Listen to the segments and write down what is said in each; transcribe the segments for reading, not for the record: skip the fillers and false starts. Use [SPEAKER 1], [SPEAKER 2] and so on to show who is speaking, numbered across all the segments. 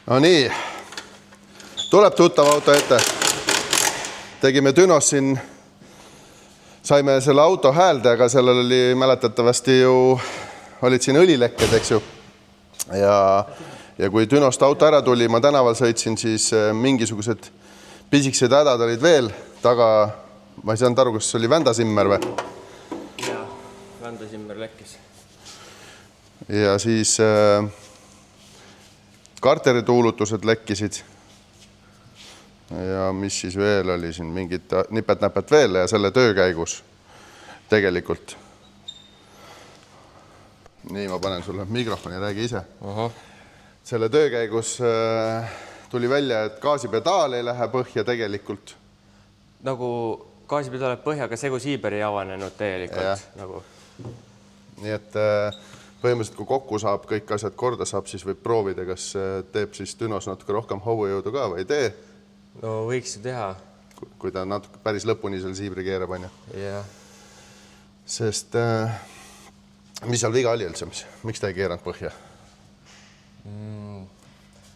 [SPEAKER 1] No nii, tuleb tuttav auto ette. Tegime Dünos siin, saime selle auto häälde, aga sellel oli mäletatavasti ju, olid siin õlilekked, eks ju. Ja kui Dünost auto ära tuli, ma tänaval sõitsin, siis mingisugused pisikesed hädad olid veel taga. Ma ei saanud aru, kas oli vändasimmer või?
[SPEAKER 2] Jaa, vändasimmer lekkis.
[SPEAKER 1] Ja siis karterituulutused lekkisid. Ja mis siis veel oli siin, mingid nipet-näpet veel ja selle töö käigus tegelikult. Nii, ma panen sulle mikrofoni, räägi ise. Selle töö käigus tuli välja, et gaasipedaal ei lähe põhja tegelikult.
[SPEAKER 2] Nagu gaasipedaal läheb põhja, aga segusiiber ei avanenud tegelikult. Nagu.
[SPEAKER 1] Nii et põhimõtteliselt, kui kokku saab, kõik asjad korda saab, siis võib proovida, kas teeb siis Dünos natuke rohkem hoovujõudu ka või ei tee.
[SPEAKER 2] No võiks ju teha.
[SPEAKER 1] Kui ta natuke päris lõpuni selle siibri keerab, on ju.
[SPEAKER 2] Jah.
[SPEAKER 1] Sest mis seal viga oli üldse? Miks ta ei keeranud põhja?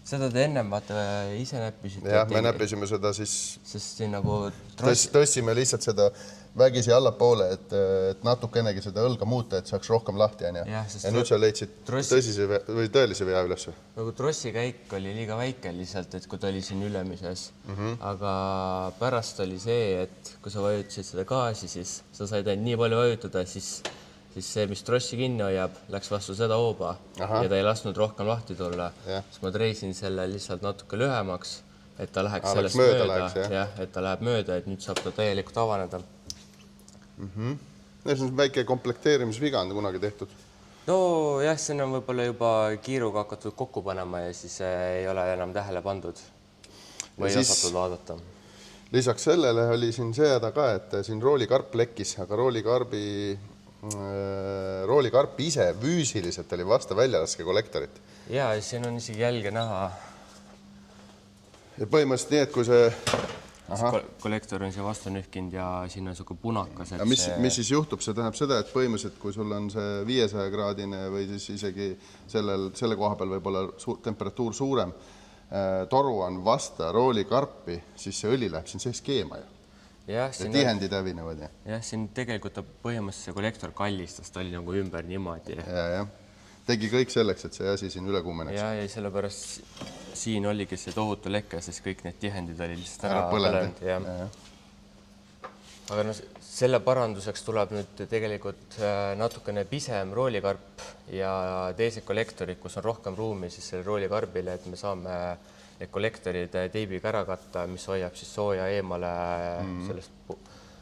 [SPEAKER 2] Seda te ennem vaata ise näppisite.
[SPEAKER 1] Jah, me näppisime seda siis...
[SPEAKER 2] Sest siin nagu...
[SPEAKER 1] Tõstsime lihtsalt seda vägisi allapoole, et natukenegi seda õlga muuta, et saaks rohkem lahti. Ja nüüd sa leidsid tõsise või tõelise vea üles?
[SPEAKER 2] Nagu trossi käik oli liiga väike lihtsalt, et kui ta oli siin ülemises. Aga pärast oli see, et kui sa vajutasid seda gaasi, siis sa said ainult nii palju vajutada, siis see, mis trossi kinni hoiab, läks vastu seda hooba ja ta ei lasknud rohkem lahti tulla. Siis ma treisin selle lihtsalt natuke lühemaks, et ta läheks sellest mööda. Et ta läheb mööda, et nüüd saab ta täielikult avaneda.
[SPEAKER 1] See on väike komplekteerimisviga on kunagi tehtud.
[SPEAKER 2] No jah, see on võib-olla juba kiiruga hakatud kokku panema ja siis ei ole enam tähele pandud või ei osatud vaadata.
[SPEAKER 1] Lisaks sellele oli siin see häda ka, et siin roolikarp lekkis, aga roolikarp ise füüsiliselt oli vasta väljalaske kollektorit.
[SPEAKER 2] Ja siin on isegi jälge näha.
[SPEAKER 1] Ja põhimõtteliselt nii, et kui see...
[SPEAKER 2] Kollektor on siia vastu nühkinud ja siin on suke punakas.
[SPEAKER 1] Mis siis juhtub? See tähendab seda, et põhimõtteliselt kui sul on see 500-kraadine või siis isegi selle koha peal võib olla temperatuur suurem, toru on vasta roolikarpi, siis see õli läheb siin sees keema ju. Ja tihendid hävinevad.
[SPEAKER 2] Jah, siin tegelikult ta põhimõtteliselt see kollektor kallistas, ta oli nagu ümber niimoodi.
[SPEAKER 1] Tegi kõik selleks, et see asi siin üle kuumeneks.
[SPEAKER 2] Ja sellepärast siin oligi see tohutu lekke, sest kõik need tihendid oli lihtsalt ära põlenud. Aga selle paranduseks tuleb nüüd tegelikult natukene pisem roolikarp ja teised kollektorid, kus on rohkem ruumi siis selle roolikarbile, et me saame need kollektorid teibiga ära katta, mis hoiab siis sooja eemale sellest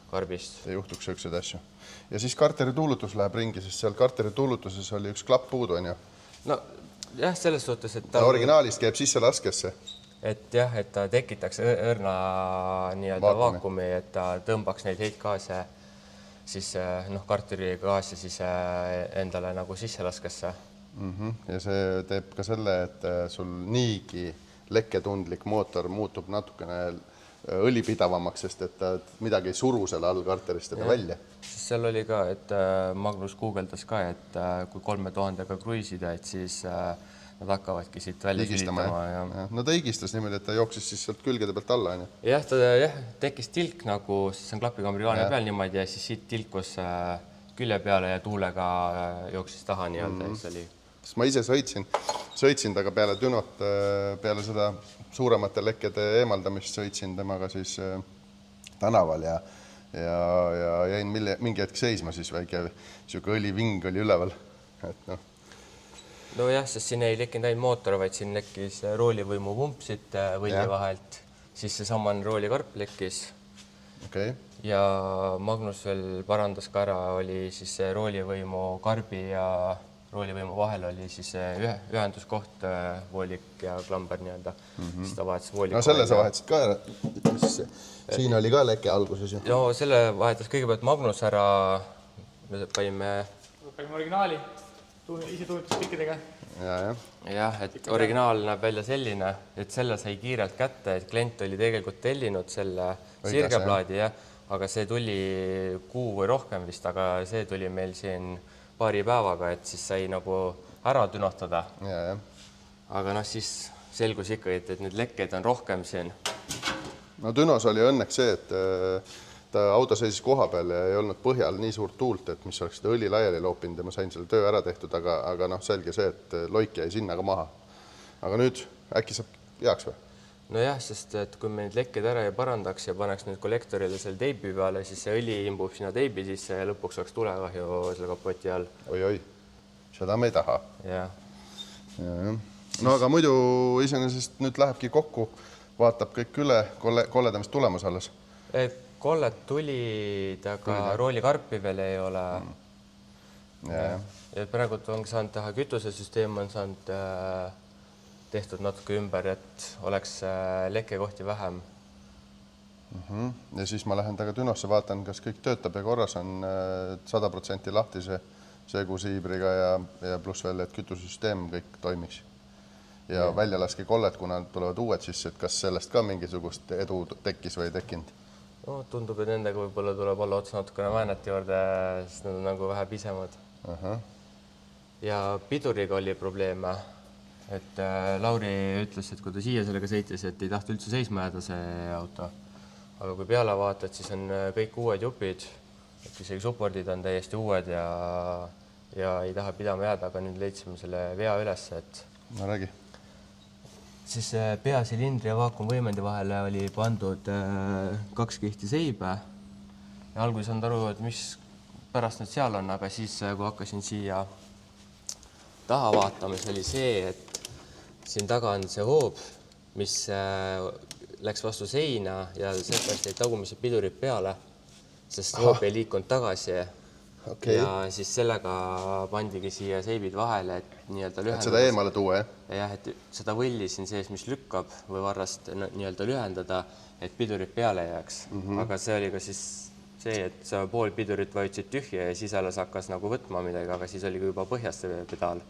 [SPEAKER 2] karbist.
[SPEAKER 1] Ei juhtuks sellised asju. Ja siis karterituulutus läheb ringi, sest seal karterituulutuses oli üks klapp puudu, on ju?
[SPEAKER 2] No jah, selles suhtes, et
[SPEAKER 1] ta... Originaalist käib sisse laskesse.
[SPEAKER 2] Et jah, et ta tekitaks õrna vaakumi, et ta tõmbaks neid heitgaase, siis karterigaasi siis endale nagu sisse laskesse.
[SPEAKER 1] Ja see teeb ka selle, et sul niigi lekketundlik mootor muutub natukene õlipidavamaks, sest et ta midagi ei suru selle all karterist teda välja.
[SPEAKER 2] Seal oli ka, et Magnus guugeldas ka, et kui 3000-ga kruiisida, et siis nad hakkavadki siit välja sülitama.
[SPEAKER 1] No ta higistas niimoodi, et ta jooksis siis sealt külgede pealt alla.
[SPEAKER 2] Jah, ta tekkis tilk nagu, siis on klapikambri peal niimoodi ja siis siit tilkus külje peale ja tuulega jooksis taha nii-öelda.
[SPEAKER 1] Sest ma ise sõitsin taga peale Dünot, peale seda suuremate lekkede eemaldamist sõitsin temaga siis tänaval ja jäin mingi hetk seisma, siis väike siuke õliving oli üleval.
[SPEAKER 2] No jah, sest siin ei lekkinud ainult mootor, vaid siin lekkis roolivõimu pump siit võlli vahelt, siis see saman roolikarp lekkis. Ja Magnus veel parandas ka ära, oli siis roolivõimu karbi ja roolivõimu vahel oli siis ühenduskoht, voolik ja klamber nii-öelda. Siis ta vahetas vooliku.
[SPEAKER 1] No selle sa vahetasid ka ära. Siin oli ka leke alguses.
[SPEAKER 2] No selle vahetas kõigepealt Magnus ära. Me panime
[SPEAKER 3] originaali, ise tuulitas kõikidega.
[SPEAKER 2] Jah, et originaal näeb välja selline, et selle sai kiirelt kätte, et klient oli tegelikult tellinud selle sirgeplaadi, aga see tuli kuu või rohkem vist, aga see tuli meil siin paari päevaga, et siis sai nagu ära dünotada. Aga siis selgus ikkagi, et need lekkeid on rohkem siin.
[SPEAKER 1] No Dünos oli õnneks see, et ta auto seisis koha peal ja ei olnud põhjal nii suurt tuult, et mis oleks seda õli laiali loopinud ja ma sain selle töö ära tehtud, aga noh, selge see, et loik jäi sinna ka maha. Aga nüüd äkki saab heaks või?
[SPEAKER 2] Nojah, sest et kui me neid lekkeid ära ei parandaks ja paneks nüüd kollektorile selle teibi peale, siis see õli imbub sinna teibi sisse ja lõpuks oleks tulekahju selle kapoti all.
[SPEAKER 1] Oi, seda me ei taha.
[SPEAKER 2] Ja.
[SPEAKER 1] No aga muidu iseenesest nüüd lähebki kokku, vaatab kõik üle, kolledamist tulemas alles.
[SPEAKER 2] Kollet tulid, aga roolikarpi veel ei ole. Ja praegu ongi saanud teha kütusesüsteem, on saanud tehtud natuke ümber, et oleks lekkekohti vähem.
[SPEAKER 1] Ja siis ma lähen taga Dünosse, vaatan, kas kõik töötab ja korras on 100% lahti see segusiibriga ja pluss veel, et kütusesüsteem kõik toimiks. Ja välja laski kollet, kuna tulevad uued sisse, et kas sellest ka mingisugust edu tekkis või ei tekkinud?
[SPEAKER 2] No, tundub, et nendega võib-olla tuleb olla otsa natukene väänete juurde, sest nad on nagu vähe pisemad. Ja piduriga oli probleeme. Et Lauri ütles, et kui ta siia sellega sõitis, et ei tahta üldse seisma jääda see auto. Aga kui peale vaatad, siis on kõik uued jupid, et isegi supportid on täiesti uued ja ei taha pidama jääda, aga nüüd leidsime selle vea üles, et
[SPEAKER 1] Ma räägi.
[SPEAKER 2] siis peasilindri ja vaakumvõimendi vahele oli pandud 2 kihti seibe ja alguses on aru, et mis pärast nüüd seal on, aga siis kui hakkasin siia taha vaatama, see oli see, et siin taga on see hoob, mis läks vastu seina ja seepärast jäid tagumised pidurid peale, sest hoob ei liikunud tagasi. Ja siis sellega pandigi siia seibid vahele, et nii-öelda lühendada.
[SPEAKER 1] Et seda eemale tuua, jah?
[SPEAKER 2] Jah, et seda võlli siin sees, mis lükkab või varrast nii-öelda lühendada, et pidurid peale jääks. Aga see oli ka siis see, et sa pool pidurit vajutsid tühja ja siis alles hakkas nagu võtma midagi, aga siis oli ka juba põhjas see pedaal.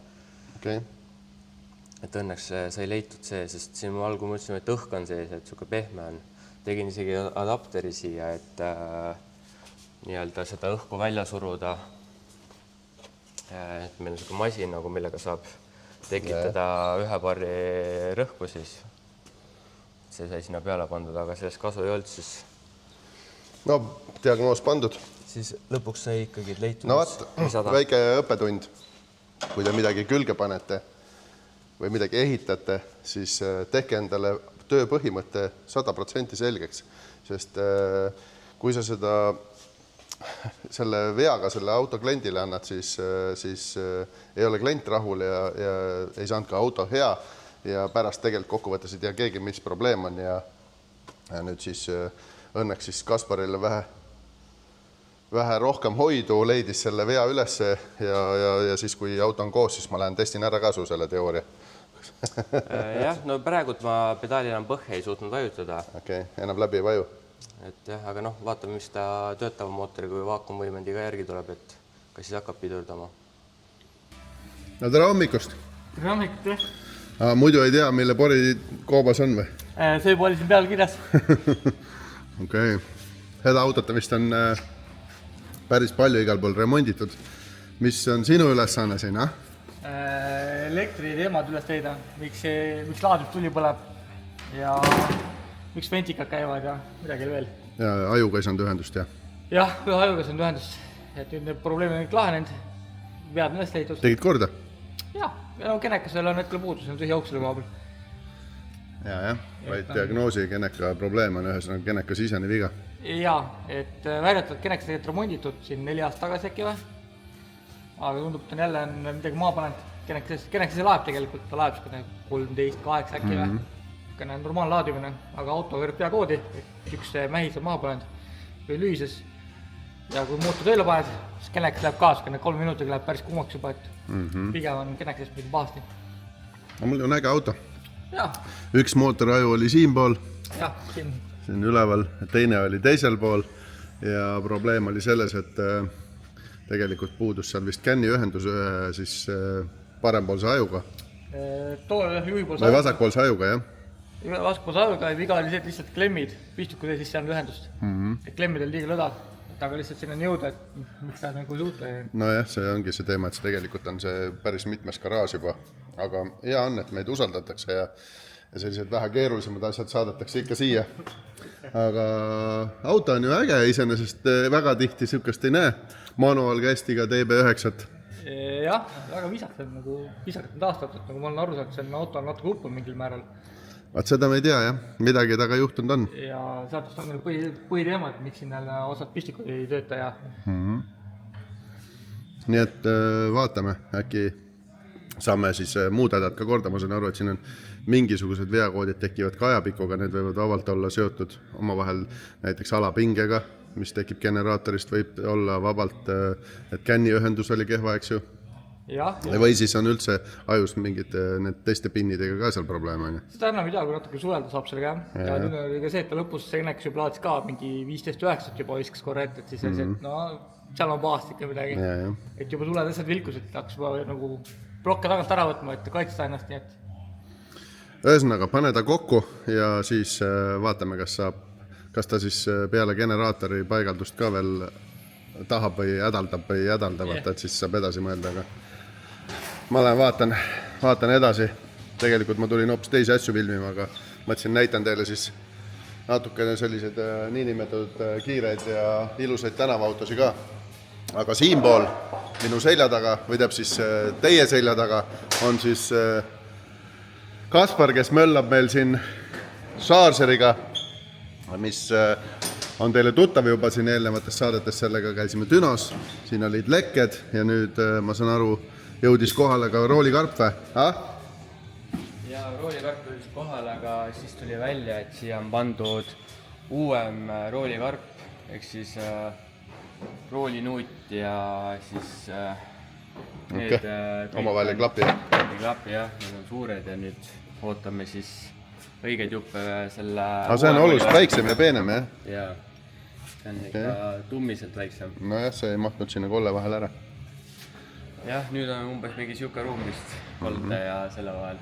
[SPEAKER 2] Et õnneks sai leitud see, sest siin ma algul mõtlesin, et õhk on sees, et siuke pehme on. Tegin isegi adapteri siia, et nii-öelda seda õhku välja suruda. Et meil on siuke masin, nagu millega saab tekitada ühe paari rõhku siis. See sai sinna peale pandud, aga sellest kasu ei olnud siis.
[SPEAKER 1] No, diagnoos pandud.
[SPEAKER 2] Siis lõpuks sai ikkagi leitud.
[SPEAKER 1] No vaat, väike õppetund. Kui te midagi külge panete või midagi ehitate, siis tehke endale töö põhimõtte 100% selgeks. Sest kui sa selle veaga selle auto kliendile annad, siis ei ole klient rahul ja ei saanud ka auto hea ja pärast tegelikult kokkuvõttes ei tea keegi, mis probleem on ja nüüd siis õnneks siis Kasparile vähe rohkem hoidu leidis selle vea ülesse ja siis kui auto on koos, siis ma lähen testin ära ka su selle teooria.
[SPEAKER 2] Jah, no praegult ma pedaali enam põhja ei suutnud vajutada.
[SPEAKER 1] Enam läbi ei vaju.
[SPEAKER 2] Et jah, aga noh, vaatame, mis ta töötava mootori kui vaakumvõimendi ka järgi tuleb, et kas siis hakkab pidurdama.
[SPEAKER 1] No tere hommikust!
[SPEAKER 3] Tere hommikut, jah!
[SPEAKER 1] Muidu ei tea, mille pori koobas on või?
[SPEAKER 3] See juba oli siin peal kirjas.
[SPEAKER 1] Seda autot vist on päris palju igal pool remonditud. Mis on sinu ülesanne siin,
[SPEAKER 3] Elektriteemad üles leida, miks laadus tuli põleb ja miks ventikad käivad ja midagi veel.
[SPEAKER 1] Ja ajuga ei saanud ühendust, jah?
[SPEAKER 3] Jah, ühe ajuga ei saanud ühendust. Et nüüd need probleemid on kõik lahenenud, vead on üles leitud.
[SPEAKER 1] Tegid korda?
[SPEAKER 3] Jah, ja kenekasel on hetkel puudus, on tühi auk selle koha peal.
[SPEAKER 1] Jah, vaid diagnoosi keneka probleem on ühesõnaga keneka sisene viga.
[SPEAKER 3] Jaa, et väidetavalt kenekas tegelikult remonditud siin 4 aastat tagasi äkki või? Aga tundub, et on jälle midagi maa panenud. Kenekas ei laeb tegelikult, ta laeb 13-8 äkki või? Kõne normaalne laadimine, aga auto võrb peakoodi, üks mähis on maha panenud või lüüses. Ja kui muutu tööle paned, siis kenekas läheb kaas, 3 minutiga läheb päris kuumaks juba, et pigem on kenekasest midagi pahasti.
[SPEAKER 1] Mul on äge auto.
[SPEAKER 3] Jah.
[SPEAKER 1] Üks mootoraju oli siin pool,
[SPEAKER 3] jah,
[SPEAKER 1] siin üleval, teine oli teisel pool ja probleem oli selles, et tegelikult puudus seal vist känni ühendus ühe siis parempoolse ajuga. Või vasakpoolse ajuga, jah?
[SPEAKER 3] Vasakpoolse ajuga ja viga oli see, et lihtsalt klemmid, pistukud ei sisse jäänud ühendust. Et klemmid oli liiga lõdad, aga lihtsalt sinna jõuda, et miks ta nagu suuta.
[SPEAKER 1] No jah, see ongi see teema, et see tegelikult on see päris mitmes garaaž juba, aga hea on, et meid usaldatakse ja ja sellised vähe keerulisemad asjad saadetakse ikka siia. Aga auto on ju äge, iseenesest väga tihti niisugust ei näe. Manuaalkästiga DB9-t.
[SPEAKER 3] Jah, väga viisakalt on nagu viisakalt taastatud, nagu ma olen aru saanud, see auto on natuke uppunud mingil määral.
[SPEAKER 1] Vaat seda me ei tea, jah. Midagi taga juhtunud on.
[SPEAKER 3] Ja sealt on põhiteemad, miks siin jälle osad püstikud ei tööta ja...
[SPEAKER 1] Nii et vaatame, äkki saame siis muud hädad ka korda. Ma saan aru, et siin on mingisugused veakoodid tekivad ka ajapikuga, need võivad vabalt olla seotud omavahel näiteks alapingega, mis tekib generaatorist, võib olla vabalt, et känniühendus oli kehva, eks ju. Või siis on üldse ajus mingid need teiste pinnidega ka seal probleem on.
[SPEAKER 3] Seda enam ei tea, kui natuke suvelda saab sellega. Ja nüüd oli ka see, et ta lõpus Senex juba laadis ka mingi 15-9 juba viskas korra ette, et siis oli see, et no seal on pahast ikka midagi. Et juba tuled asjad vilkus, et hakkas juba nagu blokke tagant ära võtma, et kaitsta ennast, nii et...
[SPEAKER 1] Ühesõnaga, pane ta kokku ja siis vaatame, kas ta siis peale generaatori paigaldust ka veel tahab või hädaldavad, et siis saab edasi mõelda, aga ma lähen vaatan edasi. Tegelikult ma tulin hoopis teisi asju filmima, aga mõtlesin, näitan teile siis natukene sellised niinimetatud kiireid ja ilusaid tänavaautosi ka. Aga siinpool minu selja taga, või teab siis teie selja taga, on siis Kaspar, kes möllab meil siin Chargeriga, mis on teile tuttav juba siin eelnevates saadetes, sellega käisime Dünos, siin olid lekked ja nüüd ma saan aru, jõudis kohale ka roolikarp või?
[SPEAKER 2] Ja roolikarp jõudis kohale, aga siis tuli välja, et siia on pandud uuem roolikarp, ehk siis roolinuut ja siis
[SPEAKER 1] omavahel ei klapi.
[SPEAKER 2] Ei klapi jah, need on suured ja nüüd ootame siis õigeid juppe selle...
[SPEAKER 1] Aga see on oluliselt väiksem ja peenem, jah?
[SPEAKER 2] Jaa, see on ikka tummiselt väiksem.
[SPEAKER 1] Nojah, see ei mahtunud sinna kolle vahel ära.
[SPEAKER 2] Jah, nüüd on umbes mingi siuke ruum vist kolde ja selle vahel.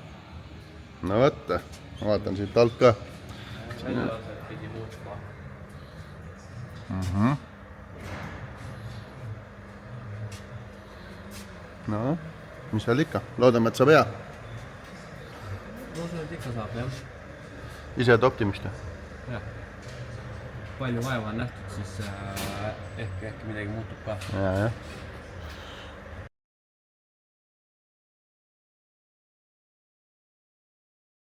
[SPEAKER 1] No võtta, ma vaatan siit alt ka.
[SPEAKER 2] Selle osad pidi muutma.
[SPEAKER 1] No, mis seal ikka? Loodame, et saab hea.
[SPEAKER 2] Loodan, et ikka saab, jah.
[SPEAKER 1] Ise et optimist?
[SPEAKER 2] Jah. Palju vaeva on nähtud, siis ehk midagi muutub ka.
[SPEAKER 1] Jah.